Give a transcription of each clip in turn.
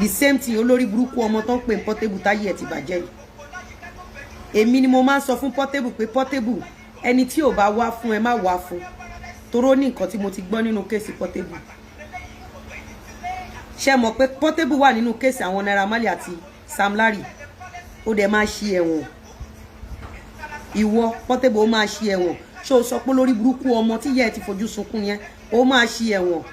the same thing olórí burúkú ọmọ tó ń pè Portable táyé ẹ̀ ti bàjẹ́ yìí. Èmi ni mo máa ń sọ fún Portable pé Portable ẹni tí ò bá wá fún ẹ má wá fún toró ní nǹkan tí mo ti gbọ́ nínú kéèsì Portable. Ṣé mọ̀ pé Portable wà nínú kéèsì àwọn Naira Marley àti Sam Larry ó dẹ̀ máa ṣí ẹ̀wọ̀n. Ìwọ Portable ó máa ṣí ẹ̀wọ̀n. Ṣé o sọ pé lórí burúkú ọmọ tí yẹ ti fojú sunkún yẹn ó máa ṣí ẹ̀wọ̀n.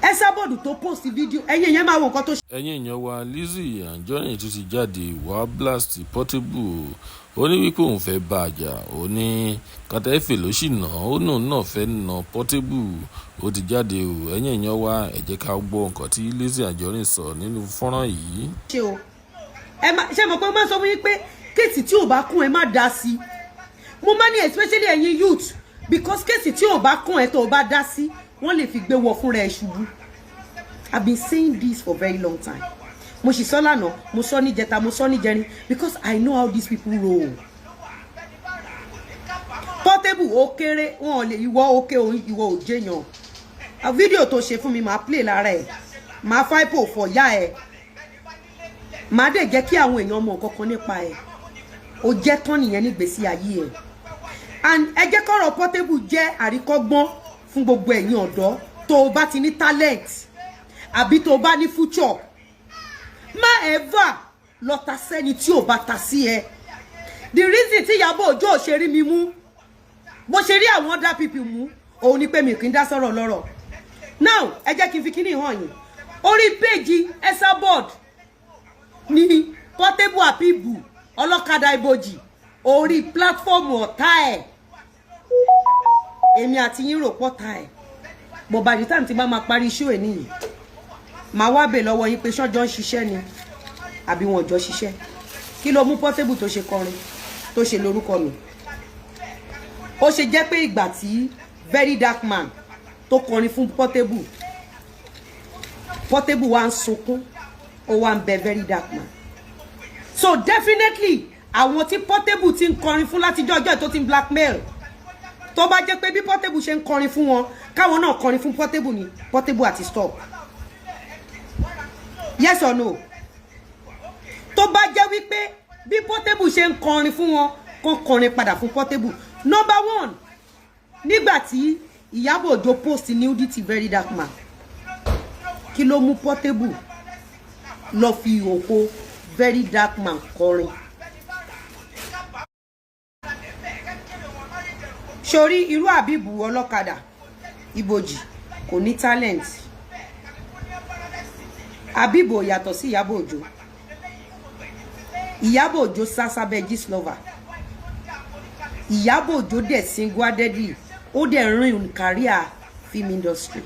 Ẹ sábọ̀dù tó post fídíò ẹ̀yin yẹn máa wo nǹkan tó ṣe. Ẹ̀yin èèyàn wa Lizzy Anjorin tún ti jáde wá blast Portable ó ní wípé òun fẹ́ bá a jà ó ní kàtẹ́fẹ̀ ló sì nà ó náà fẹ́ nà Portable ó ti jáde o. Ẹ̀yin èèyàn wa ẹ jẹ́ ká gbọ́ nǹkan tí Lizzy Anjorin sọ nínú fọ́nrán yìí. Ṣé o ṣé mọ̀ pé ó máa sọ fún yín pé kéèsì tí ò bá kún ẹ má dá sí. Mo máa ní especially ẹ̀yin youth because kéèsì tí ò bá kún ẹ tó o bá dá sí wọ́n lè fi gbé wọ fúnra ẹ̀ ṣubú. I've been saying this for a very long time. Mo sì sọ lánàá, mo sọ ní jẹta, mo sọ ní jẹrin because I know how these people roll. Portable ó kéré, wọn ò lè ìwọ òkè ìwọ ò jẹyàn. A fídíò tó ṣe fún mi máa play lára ẹ̀. Máa fáìpò fọ̀ yá ẹ̀. Máa dẹ̀ jẹ́ kí àwọn èèyàn mọ̀ nǹkan kan nípa ẹ̀. Ó jẹ́ tán nìyẹn nígbésí ayé ẹ̀. And ẹ jẹ́ kọ́rọ̀ Portable jẹ́ àríkọ́gbọ́n fún gbogbo ẹ̀yin ọ̀dọ́ tó o bá ti ní talent àbí tó o bá ní future. Má ever lọ ta sẹ́ni tí ò bá ta sí ẹ. The reason tí Ìyábọ̀ Òjó ṣe rí mi mú bó ṣe rí àwọn other people mú òun ni pé mi kì í dá sọ̀rọ̀ lọ́rọ̀. Now ẹ jẹ́ kí n fi kíní hàn yín. Orí péjì Esabod ní Portable Apibu ọlọ́kadà ibojì orí platform ọ̀tá ẹ̀. Èmi àti yín rò pọ́ta ẹ̀. But by the time tí bá máa parí show ẹ̀ nìyí màá wá bẹ̀ lọ́wọ́ yín pé ṣọ́jọ́ ń ṣiṣẹ́ ni àbí wọn ò jọ ṣiṣẹ́. Kí ló mú Portable tó ṣe kọrin tó ṣe lórúkọ mi. Ó ṣe jẹ́ pé ìgbà tí Very Dark Man tó kọrin fún Portable wá ń sunkún ó wá ń bẹ Very Dark Man. So definitely àwọn tí Portable ti ń kọrin fún látijọ́ ọjọ́ tó ti ń blackmail tó bá jẹ́ pé bí Portable ṣe ń kọrin fún wọn káwọn náà kọrin fún Portable ni Portable àti stop. Yes or no? Tó bá jẹ́ wípé bí Portable ṣe ń kọrin fún wọn kó kọrin padà fún Portable. Number one, nígbà tí Ìyábọ̀ Òjó post nudity Very Dark Man kí ló mú Portable lọ fi òkò Very Dark Man kọrin. Sori irú Abibu ọlọ́kadà ibojì kò ní talent. Abibu yàtọ̀ sí Ìyábọ̀ Òjó. Ìyábọ̀ Òjó sásábẹ́ Gistlover. Ìyábọ̀ Òjó dẹ̀ single-handedly ó dẹ̀ rìn career film industry.